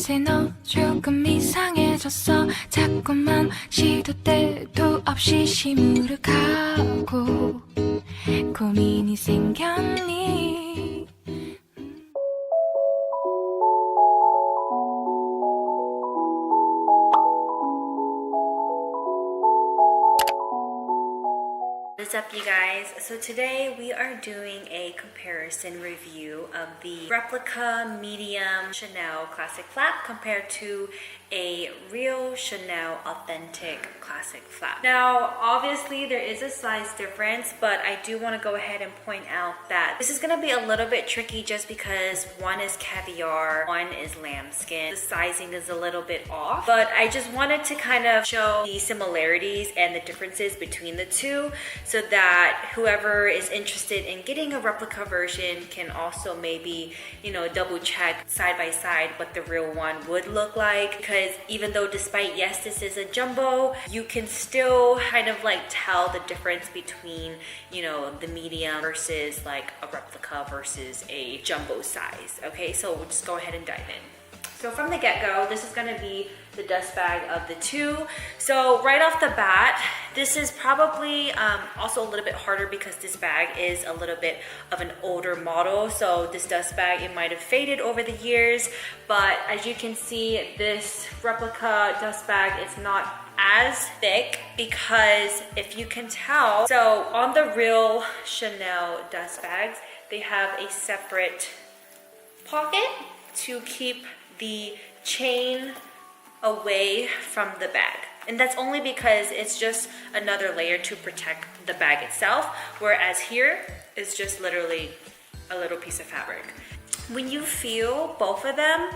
이제 너 조금 이상해졌어 자꾸만 시도 때도 없이 시무룩하고 고민이 생겼니 What's up, you guys? So today we are doing a comparison review of the replica medium Chanel classic flap compared to a real Chanel authentic classic flap. Now obviously there is a size difference, but I do want to go ahead and point out that this is going to be a little bit tricky just because one is caviar, one is lambskin. The sizing is a little bit off, but I just wanted to kind of show the similarities and the differences between the two so that whoever is interested in getting a replica version can also maybe, you know, double check side by side what the real one would look like. Because even though despite, yes, this is a jumbo, you can still kind of like tell the difference between, you know, the medium versus like a replica versus a jumbo size. Okay, so we'll just go ahead and dive in. So from the get-go, this is gonna be the dust bag of the two. So right off the bat, this is probably also a little bit harder because this bag is a little bit of an older model. So this dust bag, it might have faded over the years, but as you can see, this replica dust bag is not as thick because if you can tell, so on the real Chanel dust bags, they have a separate pocket to keep the chain away from the bag. And that's only because it's just another layer to protect the bag itself, whereas here is just literally a little piece of fabric. When you feel both of them,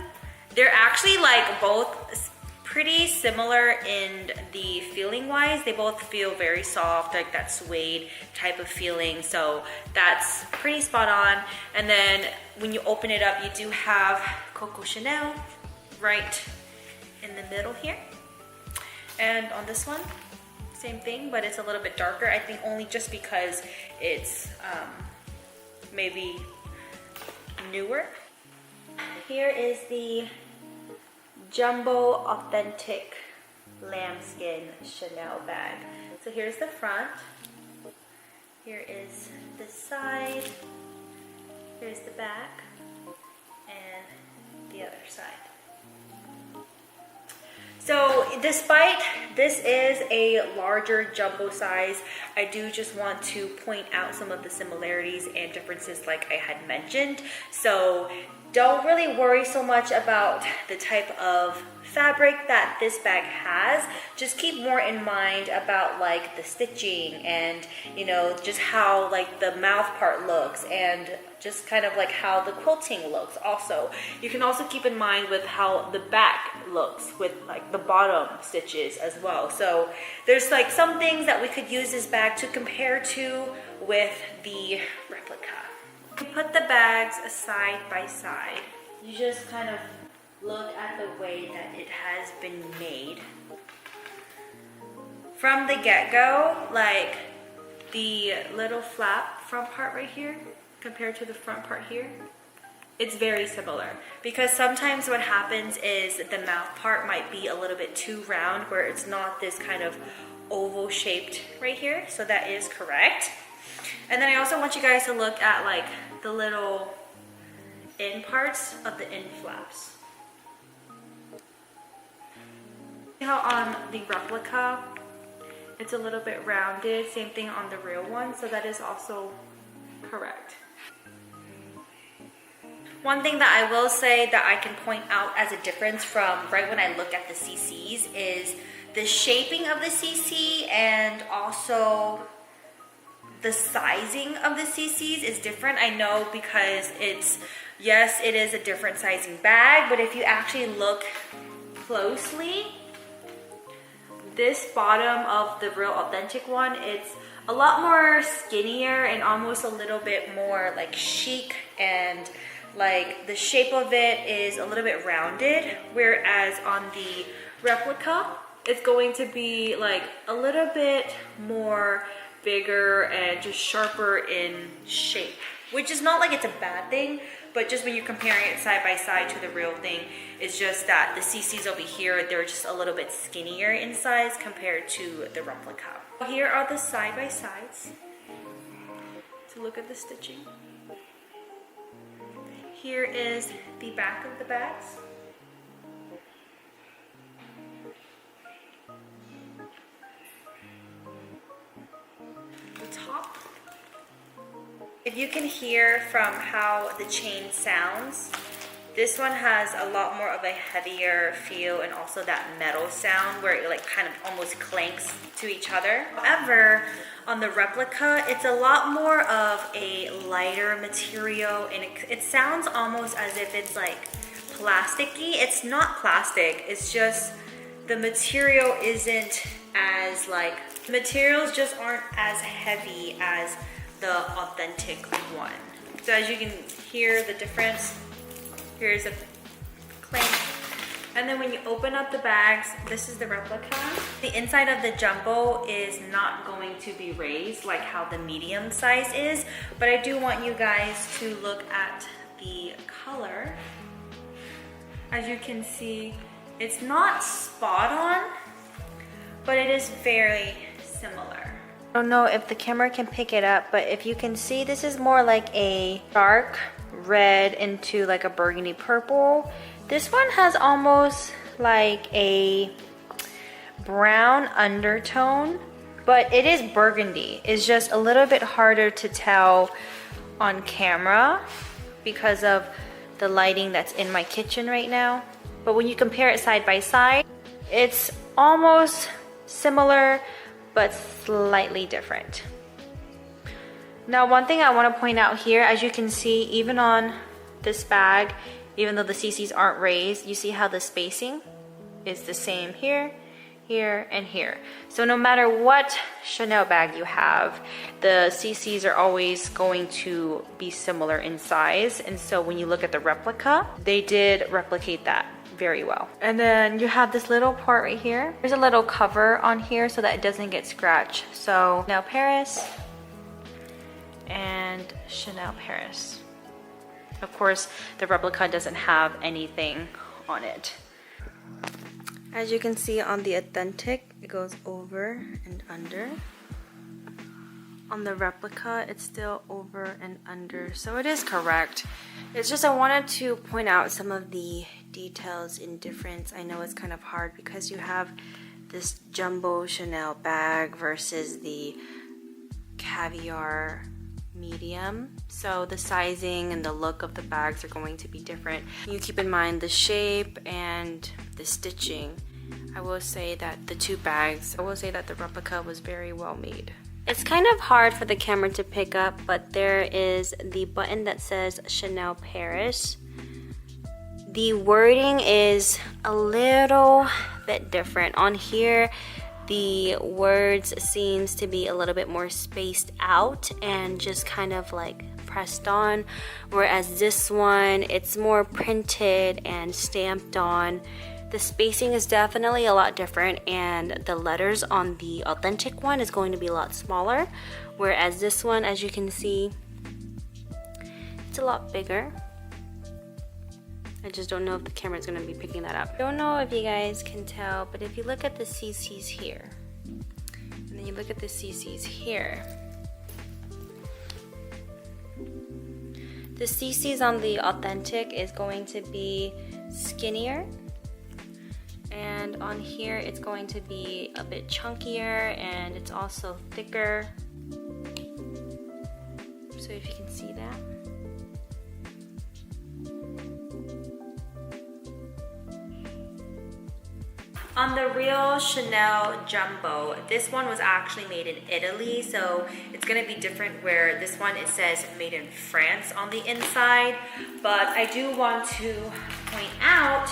they're actually like both pretty similar in the feeling wise. They both feel very soft, like that suede type of feeling, so that's pretty spot on. And then when you open it up, you do have Coco Chanel right in the middle here. And on this one, same thing, but it's a little bit darker. I think only just because it's maybe newer. Here is the jumbo authentic lambskin Chanel bag. So here's the front. Here is the side. Here's the back. And the other side. So despite this is a larger jumbo size, I do just want to point out some of the similarities and differences like I had mentioned. So don't really worry so much about the type of fabric that this bag has. Just keep more in mind about like the stitching and, you know, just how like the mouth part looks and just kind of like how the quilting looks. Also, you can also keep in mind with how the back looks with like the bottom stitches as well. So there's like some things that we could use this bag to compare to with the replica. You put the bags side by side. You just kind of look at the way that it has been made. From the get-go, like the little flap front part right here compared to the front part here, it's very similar. Because sometimes what happens is the mouth part might be a little bit too round where it's not this kind of oval shaped right here. So that is correct. And then I also want you guys to look at like the little end parts of the end flaps. See how on the replica it's a little bit rounded, same thing on the real one, so that is also correct. One thing that I will say that I can point out as a difference from right when I look at the CCs is the shaping of the CC and also the sizing of the CCs is different. I know because it's, yes, it is a different sizing bag, but if you actually look closely, this bottom of the real authentic one, it's a lot more skinnier and almost a little bit more like chic, and like the shape of it is a little bit rounded, whereas on the replica, it's going to be like a little bit more bigger and just sharper in shape, which is not like it's a bad thing, but just when you're comparing it side by side to the real thing, it's just that the CCs over here, they're just a little bit skinnier in size compared to the replica. Here are the side by sides. So look at the stitching. Here is the back of the bags. The top. If you can hear from how the chain sounds, this one has a lot more of a heavier feel and also that metal sound where it like kind of almost clanks to each other. However, on the replica, it's a lot more of a lighter material and it sounds almost as if it's like plasticky. It's not plastic, it's just the material isn't as like, the materials just aren't as heavy as the authentic one. So as you can hear the difference, here's a clank. And then when you open up the bags, this is the replica. The inside of the jumbo is not going to be raised like how the medium size is, but I do want you guys to look at the color. As you can see, it's not spot on, but it is very similar. I don't know if the camera can pick it up, but if you can see, this is more like a dark red into like a burgundy purple. This one has almost like a brown undertone, but it is burgundy. It's just a little bit harder to tell on camera because of the lighting that's in my kitchen right now. But when you compare it side by side, it's almost similar but slightly different. Now, one thing I want to point out here, as you can see, even on this bag, even though the CCs aren't raised, you see how the spacing is the same here, here, and here. So no matter what Chanel bag you have, the CCs are always going to be similar in size. And so when you look at the replica, they did replicate that very well. And then you have this little part right here. There's a little cover on here so that it doesn't get scratched. So Chanel Paris and Chanel Paris. Of course, the replica doesn't have anything on it. As you can see on the authentic, it goes over and under. On the replica, it's still over and under, so it is correct. It's just I wanted to point out some of the details in difference. I know it's kind of hard because you have this jumbo Chanel bag versus the caviar medium, so the sizing and the look of the bags are going to be different. You keep in mind the shape and the stitching. I will say that the two bags, I will say that the replica was very well made. It's kind of hard for the camera to pick up, but there is the button that says Chanel Paris. The wording is a little bit different. On here, the words seems to be a little bit more spaced out and just kind of like pressed on, whereas this one, it's more printed and stamped on. The spacing is definitely a lot different, and the letters on the authentic one is going to be a lot smaller, whereas this one, as you can see, it's a lot bigger. I just don't know if the camera is going to be picking that up. I don't know if you guys can tell, but if you look at the CCs here, and then you look at the CCs here, the CCs on the authentic is going to be skinnier, and on here it's going to be a bit chunkier, and it's also thicker. So if you can see that. On the real Chanel Jumbo, this one was actually made in Italy, so it's gonna be different where this one, it says made in France on the inside. But I do want to point out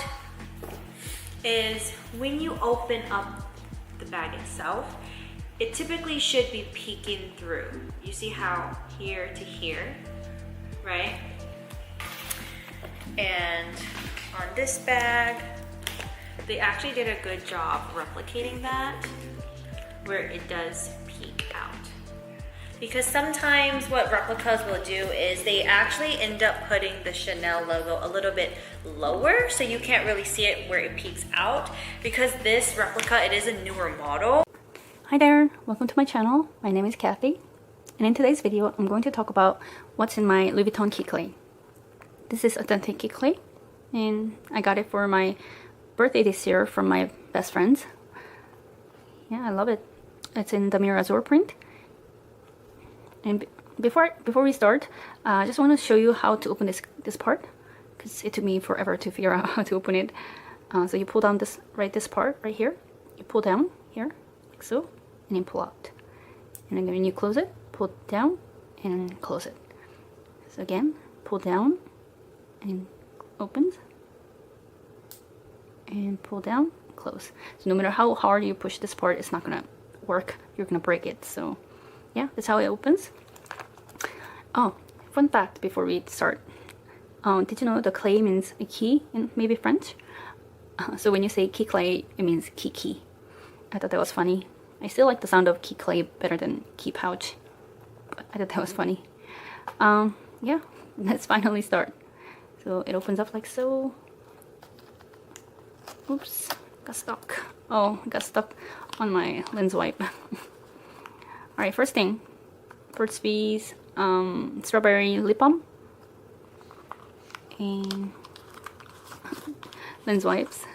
is when you open up the bag itself, it typically should be peeking through. You see how here to here, right? And on this bag, they actually did a good job replicating that, where it does peek out. because sometimes what replicas will do is they actually end up putting the Chanel logo a little bit lower, so you can't really see it where it peeks out. Because this replica, it is a newer model. Hi there, welcome to my channel. My name is Kathy, and in today's video I'm going to talk about what's in my Louis Vuitton key clay. This is authentic key clay, and I got it for my birthday this year from my best friends. Yeah, I love it. It's in the Mirror Azure print. And before we start, I just want to show you how to open this part, because it took me forever to figure out how to open it. So you pull down this part right here. You pull down here, like so, and then pull out. And then when you close it, pull down and close it. So again, pull down and opens, and pull down, close. So no matter how hard you push this part, it's not gonna work. You're gonna break it. So yeah, that's how it opens. Oh, fun fact before we start. Did you know the clay means a key in maybe French? So when you say key clay, it means key. I thought that was funny. I still like the sound of key clay better than key pouch, but I thought that was funny. Yeah, let's finally start. So it opens up like so. Oops, got stuck. Oh, I got stuck on my lens wipe. Alright, first thing. Burt's Bees, strawberry lip balm. And lens wipes.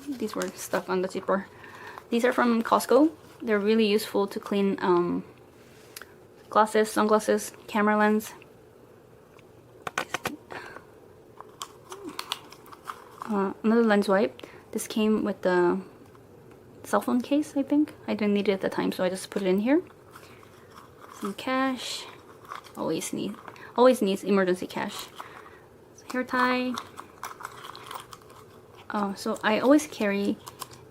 These were stuck on the zipper. These are from Costco. They're really useful to clean glasses, sunglasses, camera lens. Another lens wipe. This came with the cell phone case, I think. I didn't need it at the time, so I just put it in here. Some cash. Always needs emergency cash. Hair tie. Oh, so I always carry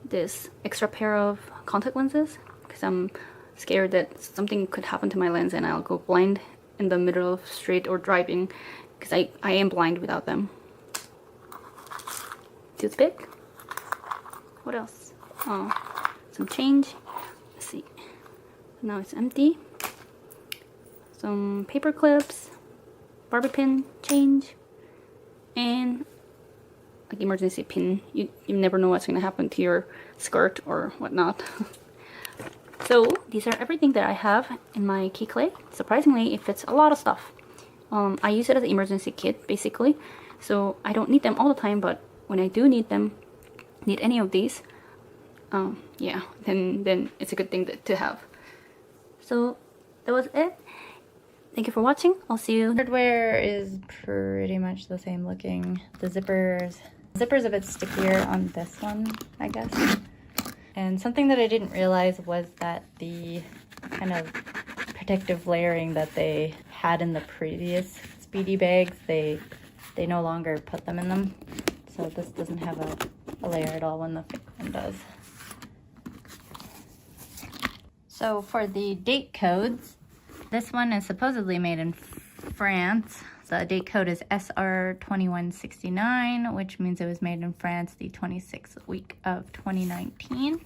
this extra pair of contact lenses because I'm scared that something could happen to my lens and I'll go blind in the middle of the street or driving, because I am blind without them. Toothpick. What else? Oh, some change. Let's see. Now it's empty. Some paper clips, barbie pin, change, and like emergency pin. You never know what's going to happen to your skirt or whatnot. So these are everything that I have in my key clay. Surprisingly, it fits a lot of stuff. I use it as an emergency kit basically, so I don't need them all the time, but when I do need them, need any of these, yeah, then it's a good thing to have. So that was it. Thank you for watching. I'll see you. Hardware is pretty much the same looking. The zipper's a bit stickier on this one, I guess. And something that I didn't realize was that the kind of protective layering that they had in the previous Speedy bags, they no longer put them in them. So this doesn't have a layer at all when the fake one does. So for the date codes, this one is supposedly made in France. The date code is SR2169, which means it was made in France the 26th week of 2019.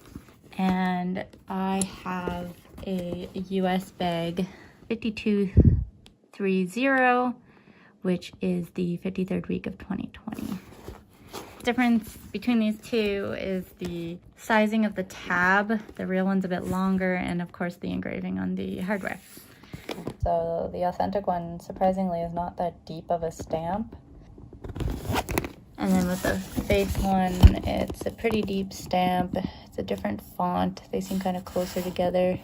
And I have a US bag 5230, which is the 53rd week of 2020. Difference between these two is the sizing of the tab. The real one's a bit longer, and of course the engraving on the hardware. So the authentic one, surprisingly, is not that deep of a stamp. And then with the fake one, it's a pretty deep stamp. It's a different font. They seem kind of closer together.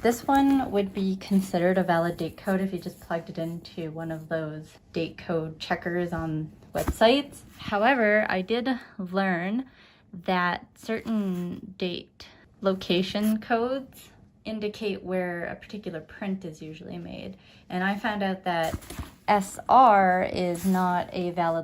This one would be considered a valid date code if you just plugged it into one of those date code checkers on websites. However, I did learn that certain date location codes indicate where a particular print is usually made. And I found out that SR is not a valid